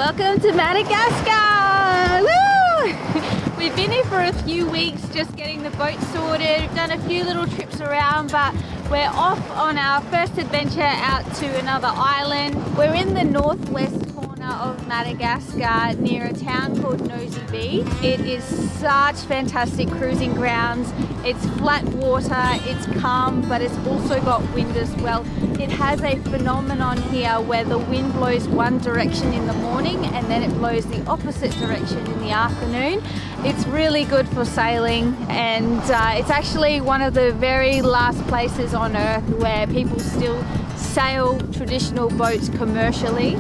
Welcome to Madagascar! Woo! We've been here for a few weeks just getting the boat sorted. We've done a few little trips around, but we're off on our first adventure out to another island. We're in the northwest corner of Madagascar near a town called Nosy Be. It is such fantastic cruising grounds. It's flat water, it's calm, but it's also got wind as well. It has a phenomenon here where the wind blows one direction in the morning and then it blows the opposite direction in the afternoon. It's really good for sailing, and it's actually one of the very last places on earth where people still sail traditional boats commercially.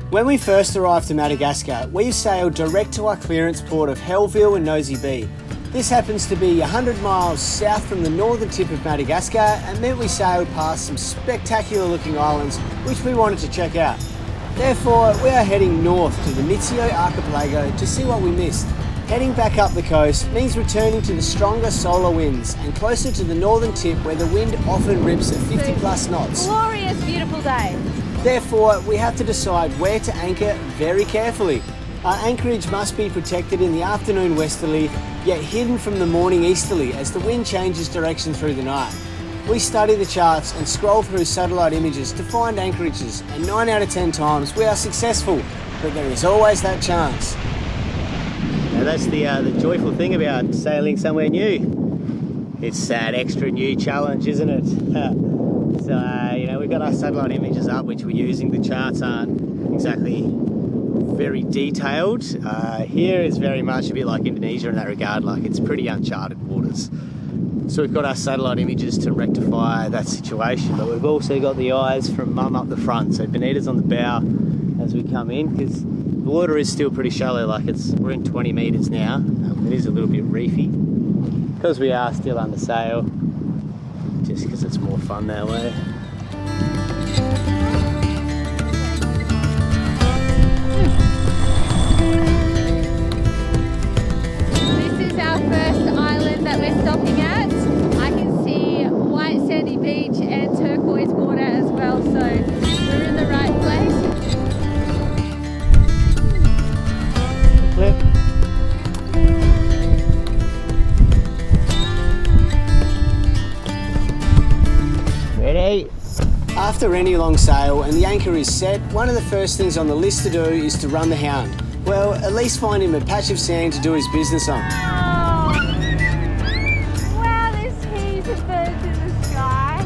When we first arrived to Madagascar, we sailed direct to our clearance port of Hellville and Nosy Be. This happens to be 100 miles south from the northern tip of Madagascar and meant we sailed past some spectacular looking islands which we wanted to check out. Therefore, we are heading north to the Mitsio archipelago to see what we missed. Heading back up the coast means returning to the stronger solar winds and closer to the northern tip where the wind often rips at 50 plus knots. Glorious, beautiful day. Therefore, we have to decide where to anchor very carefully. Our anchorage must be protected in the afternoon westerly, yet hidden from the morning easterly as the wind changes direction through the night. We study the charts and scroll through satellite images to find anchorages, and 9 out of 10 times we are successful, but there is always that chance. Now that's the joyful thing about sailing somewhere new. It's that extra new challenge, isn't it? So, we've got our satellite images up, which we're using. The charts aren't exactly very detailed. Here is very much a bit like Indonesia in that regard, like it's pretty uncharted waters. So we've got our satellite images to rectify that situation, but we've also got the eyes from Mum up the front. So Benita's on the bow as we come in, because the water is still pretty shallow, like we're in 20 metres now. It is a little bit reefy, because we are still under sail, just because it's more fun that way. This is our first island that we're stopping at. I can see white sandy beach and turquoise water as well, so we're in the right place. Flip. Ready? After any long sail and the anchor is set, one of the first things on the list to do is to run the hound. Well, at least find him a patch of sand to do his business on. Oh. Wow, there's heaps of birds in the sky.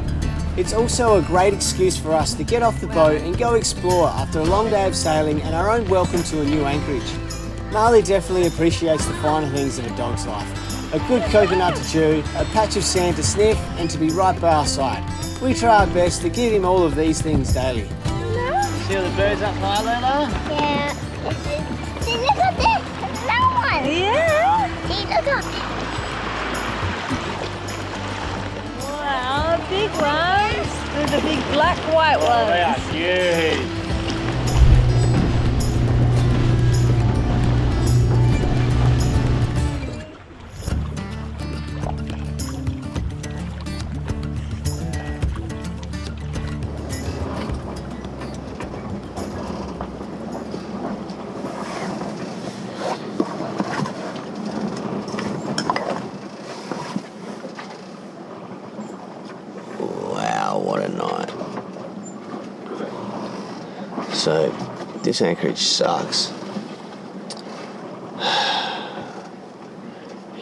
It's also a great excuse for us to get off the boat and go explore after a long day of sailing and our own welcome to a new anchorage. Marley definitely appreciates the finer things of a dog's life. A good coconut to chew, a patch of sand to sniff, and to be right by our side. We try our best to give him all of these things daily. See all the birds up high, Lola? Yeah. See, look at this. Another one. Yeah. See, look at Wow, big ones. There's the big black white ones. They are huge. What a night. So, this anchorage sucks.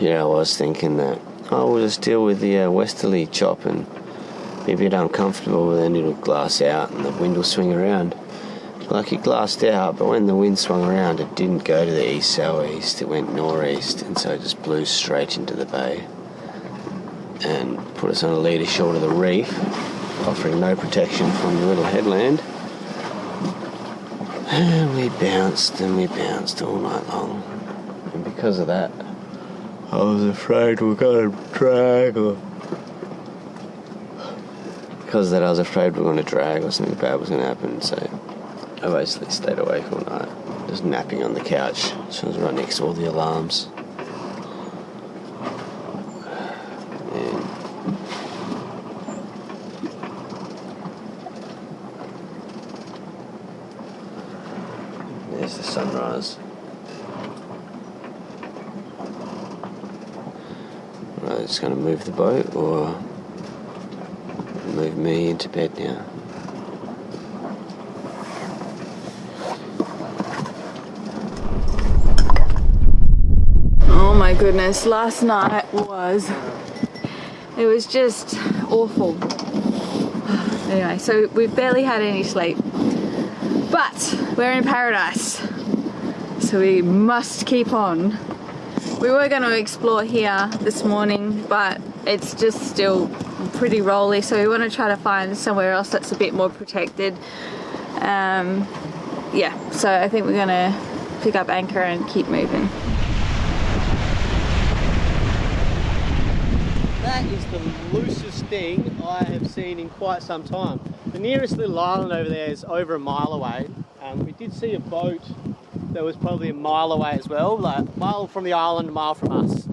I was thinking that we'll just deal with the westerly chop and be a bit uncomfortable, but then it'll glass out and the wind will swing around. Like it glassed out, but when the wind swung around, it didn't go to the east-southeast, it went northeast, and so it just blew straight into the bay and put us on a leader short of the reef, offering no protection from the little headland. And we bounced all night long. And because of that, I was afraid we were going to drag or something bad was going to happen. So I basically stayed awake all night, just napping on the couch. So I was right next to all the alarms. There's the sunrise. Right, it's going to move the boat or move me into bed now. Oh my goodness, last night it was just awful. Anyway, so we've barely had any sleep, but we're in paradise, so we must keep on. We were going to explore here this morning, but it's just still pretty rolly, so we want to try to find somewhere else that's a bit more protected. Yeah, so I think we're going to pick up anchor and keep moving. That is the loosest thing I have seen in quite some time. The nearest little island over there is over a mile away. We did see a boat that was probably a mile away as well, like a mile from the island, a mile from us.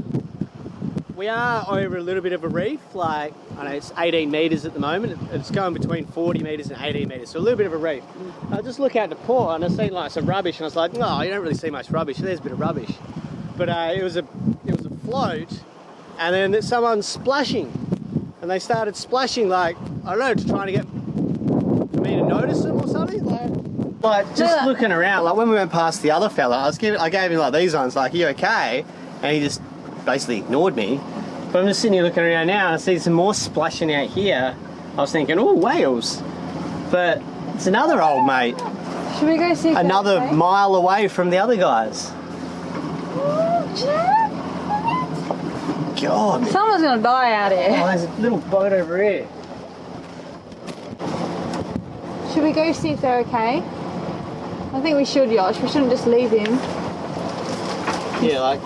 We are over a little bit of a reef, like, I know it's 18 metres at the moment. It's going between 40 metres and 18 metres, so a little bit of a reef. I just look out the port and I see like some rubbish, and I was like, no, you don't really see much rubbish. There's a bit of rubbish, but it was a float, and then someone's splashing, and they started splashing, like, I don't know, to try to get for me to notice them or something, like just looking around. Like when we went past the other fella, I gave him like these ones, like, you okay? And he just basically ignored me. But I'm just sitting here looking around now and I see some more splashing out here. I was thinking, oh, whales. But it's another old mate. Should we go see another mile away from the other guys. God. Someone's gonna die out here. Oh, there's a little boat over here. Should we go see if they're okay? I think we should, Yosh. We shouldn't just leave him. Yeah,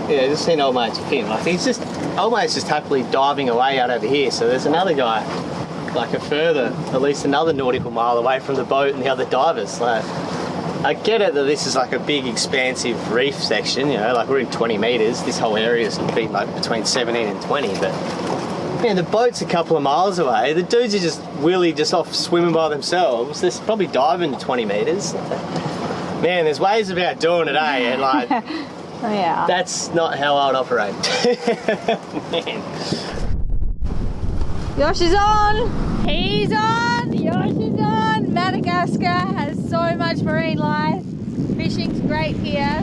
just seen old mate's fin. Like, old mate's just happily diving away out over here. So there's another guy, like at least another nautical mile away from the boat and the other divers. Like, I get it that this is like a big expansive reef section, you know, like we're in 20 metres. This whole area is been like between 17 and 20, but yeah, the boat's a couple of miles away. The dudes are just off swimming by themselves. They're probably diving 20 metres. Man, there's ways about doing it, eh? And like, oh, yeah. That's not how I'd operate. Man. Yosh is on! He's on! Yosh is on! Madagascar has so much marine life. Fishing's great here.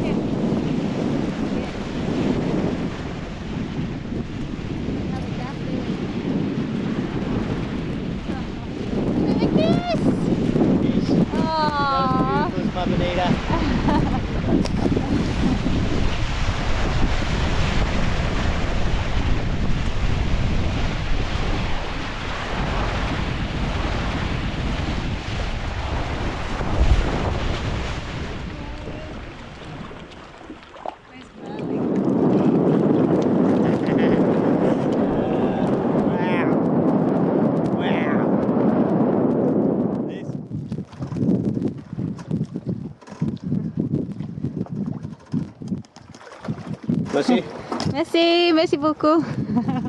Merci beaucoup.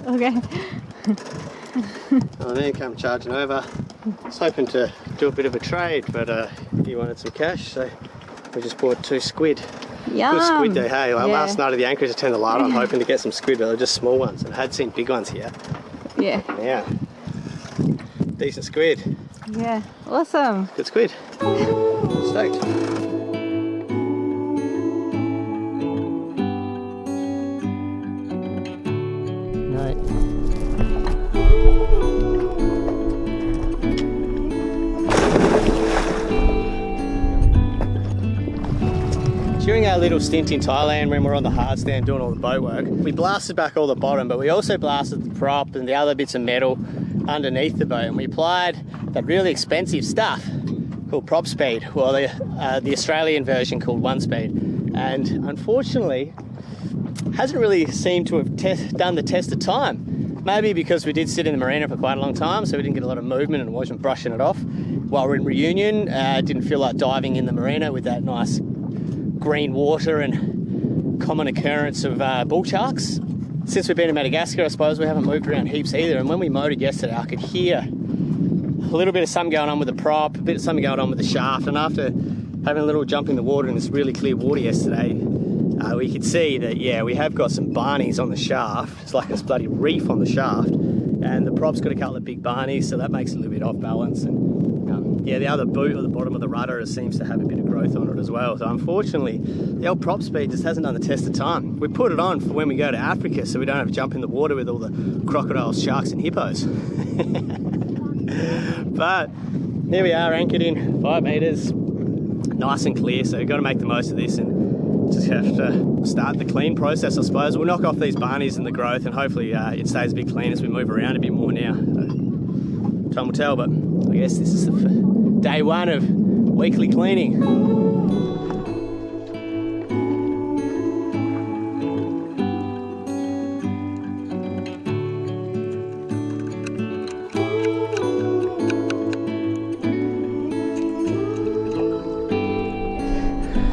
Okay. Oh, then come charging over. I was hoping to do a bit of a trade, but he wanted some cash, so we just bought 2 squid. Yum. Good squid there, hey? Like last night at the anchorage, I turned the light on hoping to get some squid, but they were just small ones. I had seen big ones here. Yeah. Yeah. Decent squid. Yeah. Awesome. Good squid. Stoked. During our little stint in Thailand when we were on the hard stand doing all the boat work, we blasted back all the bottom, but we also blasted the prop and the other bits of metal underneath the boat, and we applied that really expensive stuff called prop speed, well, the Australian version called 1 speed, and unfortunately hasn't really seemed to have done the test of time. Maybe because we did sit in the marina for quite a long time, so we didn't get a lot of movement and wasn't brushing it off. While we're in Reunion, didn't feel like diving in the marina with that nice green water and common occurrence of bull sharks. Since we've been in Madagascar, I suppose we haven't moved around heaps either, and when we motored yesterday I could hear a little bit of something going on with the prop, a bit of something going on with the shaft, and after having a little jump in the water in this really clear water yesterday, we could see that, yeah, we have got some barnies on the shaft. It's like a bloody reef on the shaft, and the prop's got a couple of big barnies, so that makes it a little bit off balance. And yeah, the other boot at the bottom of the rudder seems to have a bit of growth on it as well. So unfortunately, the old prop speed just hasn't done the test of time. We put it on for when we go to Africa, so we don't have to jump in the water with all the crocodiles, sharks and hippos. But here we are, anchored in 5 metres, nice and clear, so we've got to make the most of this and just have to start the clean process, I suppose. We'll knock off these barnies and the growth, and hopefully it stays a bit clean as we move around a bit more now. Time will tell, but I guess this is day 1 of weekly cleaning.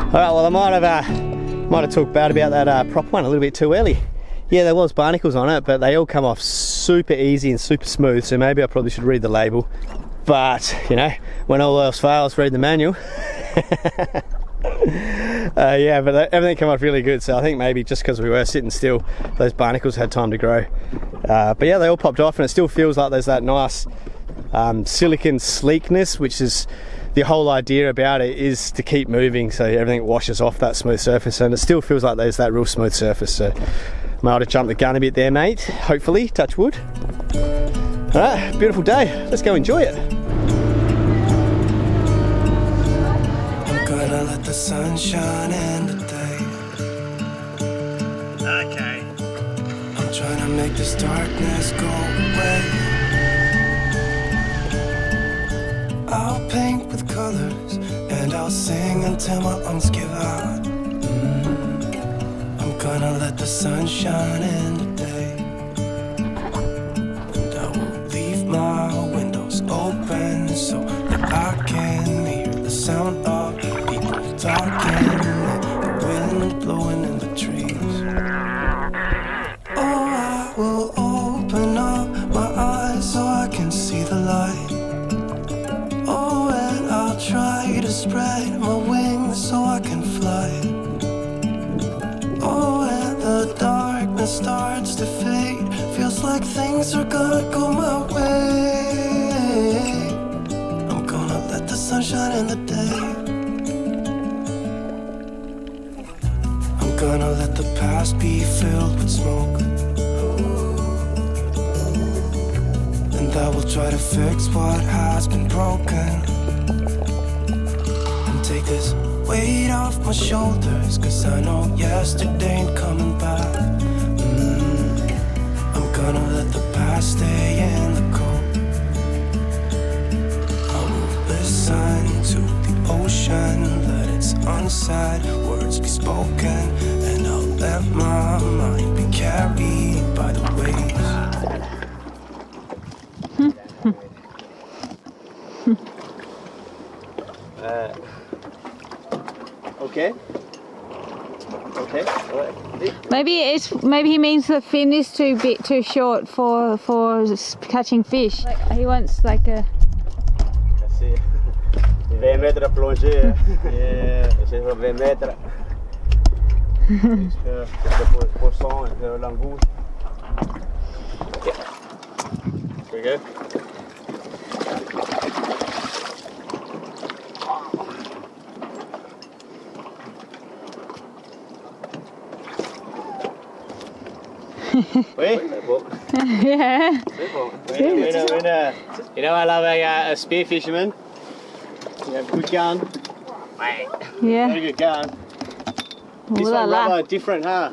Alright, well I might have talked bad about that prop one a little bit too early. Yeah, there was barnacles on it, but they all come off super easy and super smooth, so maybe I probably should read the label. But, you know, when all else fails, read the manual. Yeah, but everything came off really good, so I think maybe just because we were sitting still, those barnacles had time to grow. But yeah, they all popped off, and it still feels like there's that nice silicon sleekness, which is the whole idea about it, is to keep moving so everything washes off that smooth surface, and it still feels like there's that real smooth surface. So I might have jumped the gun a bit there, mate. Hopefully, touch wood. Alright, beautiful day. Let's go enjoy it. I'm gonna let the sun shine in today. Okay. I'm trying to make this darkness go away. I'll paint with colors and I'll sing until my lungs give out. I'm gonna let the sun shine in today. And I will leave my windows open so that I can hear the sound of people talking and the wind blowing in the trees. Oh, I will open up my eyes so I can see the light. Oh, and I'll try to spread my wings so I can fly. Oh, and the darkness starts to fade. Feels like things are gonna go my way. I'm gonna let the sun shine in the day. I'm gonna let the past be filled with smoke. And I will try to fix what has been broken. And take this weight off my shoulders, 'cause I know yesterday ain't coming back. I'm gonna let the past stay in the cold. I will listen to the ocean, let its unsaid words be spoken. And I'll let my mind be carried by the waves. Okay. Okay. Maybe he means the fin is too short for catching fish. Like, he wants like a. Assim. 20 metres à plonger. Yeah. C'est 20 metres. C'est pour 100 de langouste. Okay. Here we go. Oui, bon. Yeah. C'est bon. You know, I love a spear fisherman. You have a good gun. Yeah. Very good gun. This Ooh la one la. rather different, huh?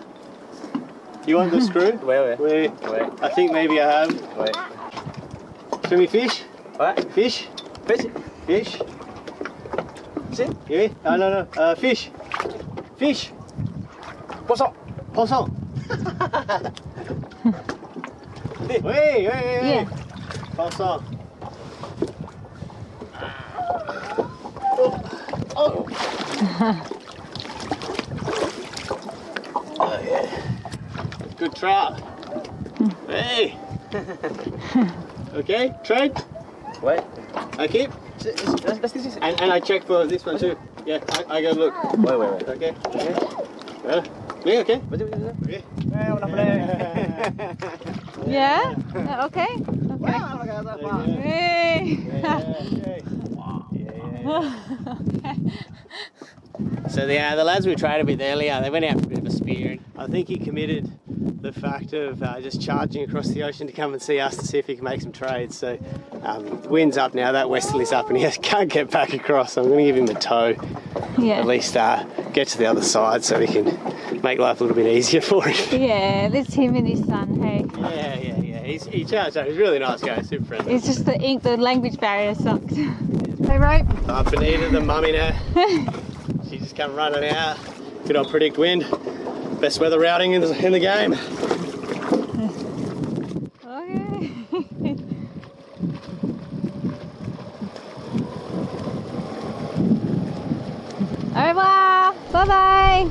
You want the screw? Wait. I think maybe I have. Wait. Show me fish. What? Fish. Fish. See? Yeah. No. Fish. Poisson. Oui. Yeah. Poisson. Oh. Oh yeah. Good trout. Hey. Okay, trade. Ouais. I keep. And I check for this one too. Yeah, I go look. Wait. Okay. Yeah, okay. Okay. Yeah? Okay? Okay. Hey. So the lads we traded with earlier, they went out for a bit of a spear. I think he committed the fact of just charging across the ocean to come and see us to see if he can make some trades. So the wind's up now, that westerly's up, and he can't get back across. So I'm going to give him a tow. Yeah. At least get to the other side so we can make life a little bit easier for him. Yeah, that's him and his son, hey. Yeah. He's charged up. He's a really nice guy, super friendly. It's just the language barrier sucks. Hey, right? Benita, the mummy now. She just come running out. Good on predict wind. Best weather routing in the game. Okay. Au revoir. Bye-bye.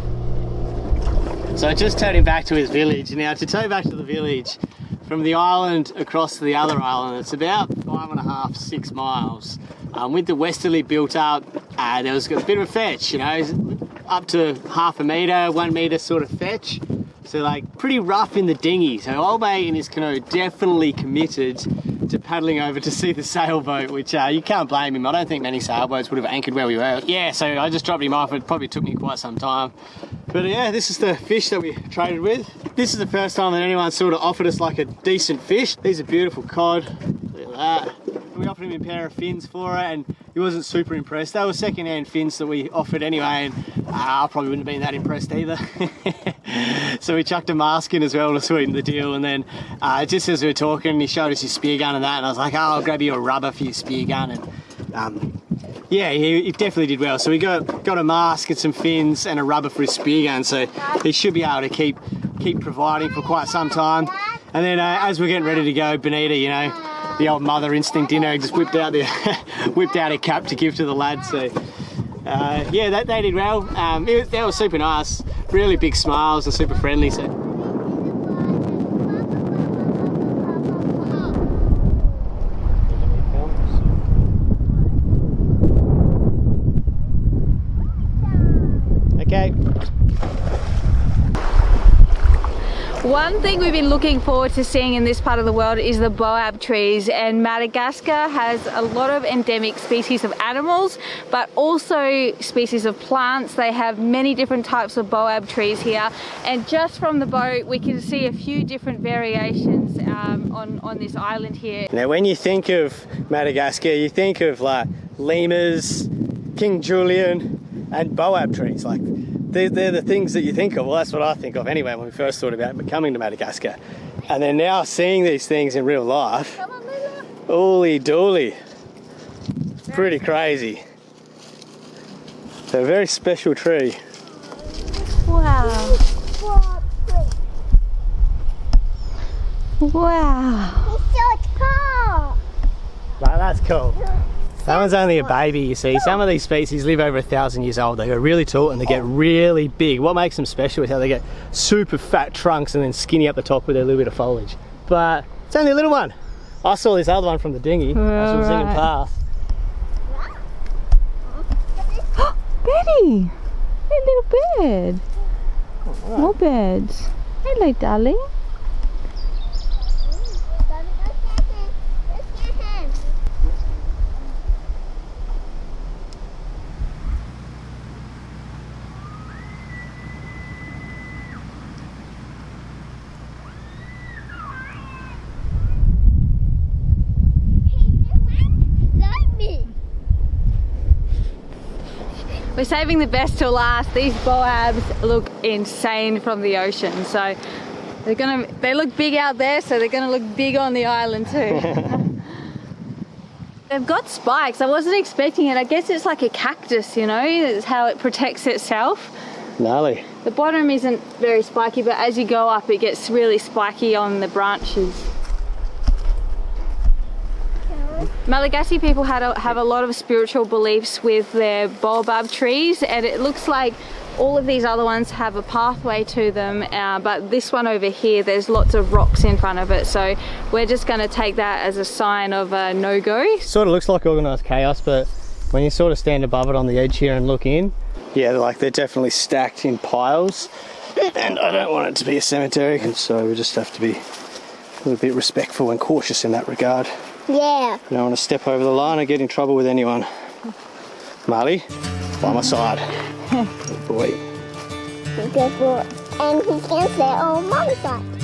So I just towed him back to his village. Now to tow back to the village from the island across to the other island, it's about 5.5, 6 miles. With the westerly built up, there was a bit of a fetch, you know, up to 0.5 metre, 1 metre sort of fetch. So like pretty rough in the dinghy. So old mate in his canoe definitely committed to paddling over to see the sailboat, which you can't blame him. I don't think many sailboats would have anchored where we were. Yeah, so I just dropped him off. It probably took me quite some time. But yeah, this is the fish that we traded with. This is the first time that anyone sort of offered us like a decent fish. These are beautiful cod. Look at that. We offered him a pair of fins for it and he wasn't super impressed. They were second-hand fins that we offered anyway, and I probably wouldn't have been that impressed either. So we chucked a mask in as well to sweeten the deal, and then just as we were talking, he showed us his spear gun and that, and I was like, oh, I'll grab you a rubber for your spear gun. And yeah, he definitely did well. So we got a mask and some fins and a rubber for his spear gun, so he should be able to keep providing for quite some time. And then as we're getting ready to go, Benita, you know, the old mother instinct in her, just whipped out a cap to give to the lads. So yeah, they did well. They were super nice, really big smiles and super friendly. So. Okay. One thing we've been looking forward to seeing in this part of the world is the baobab trees, and Madagascar has a lot of endemic species of animals but also species of plants. They have many different types of baobab trees here, and just from the boat we can see a few different variations on this island here. Now when you think of Madagascar, you think of like lemurs, King Julian and baobab trees. Like they're the things that you think of. Well, that's what I think of anyway when we first thought about coming to Madagascar. And then now seeing these things in real life, holy dooly, it's pretty crazy. It's a very special tree. Wow. Wow. It's so tall. Wow, that's cool. That one's only a baby, you see. Some of these species live over 1,000 years old. They go really tall and they get really big. What makes them special is how they get super fat trunks and then skinny up the top with a little bit of foliage. But it's only a little one. I saw this other one from the dinghy as we were zipping past. Betty! Hey, little bird. Oh, More birds. Hello, darling. We're saving the best till last. These baobabs look insane from the ocean. So they look big out there, so they're gonna look big on the island too. They've got spikes. I wasn't expecting it. I guess it's like a cactus, you know, it's how it protects itself. Gnarly. The bottom isn't very spiky, but as you go up it gets really spiky on the branches. Malagasy people have a lot of spiritual beliefs with their baobab trees, and it looks like all of these other ones have a pathway to them, but this one over here, there's lots of rocks in front of it, so we're just going to take that as a sign of a no-go. Sort of looks like organised chaos, but When you sort of stand above it on the edge here and look in, yeah, like they're definitely stacked in piles, and I don't want it to be a cemetery, and so we just have to be a little bit respectful and cautious in that regard. Yeah. I don't want to step over the line and get in trouble with anyone. Marley, by my side. Good boy. Good boy. And he's gonna say, oh, Mama's side.